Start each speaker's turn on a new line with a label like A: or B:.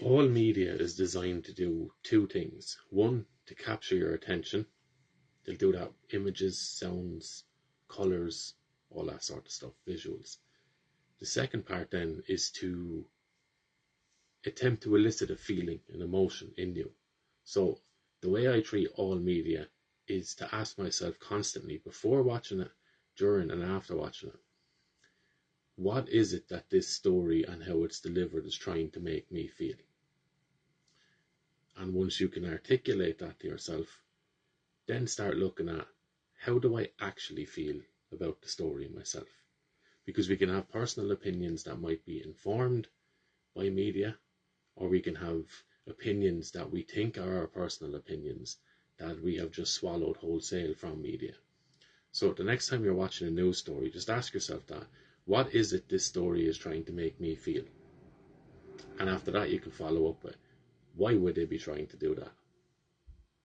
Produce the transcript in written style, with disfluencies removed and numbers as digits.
A: All media is designed to do two things. One, to capture your attention. They'll do that with images, sounds, colours, all that sort of stuff, visuals. The second part then is to attempt to elicit a feeling, an emotion in you. So the way I treat all media is to ask myself constantly, before watching it, during and after watching it, what is it that this story and how it's delivered is trying to make me feel? And once you can articulate that to yourself, then start looking at, how do I actually feel about the story myself? Because we can have personal opinions that might be informed by media, or we can have opinions that we think are our personal opinions that we have just swallowed wholesale from media. So the next time you're watching a news story, just ask yourself that, what is it this story is trying to make me feel? And after that, you can follow up with, why would they be trying to do that?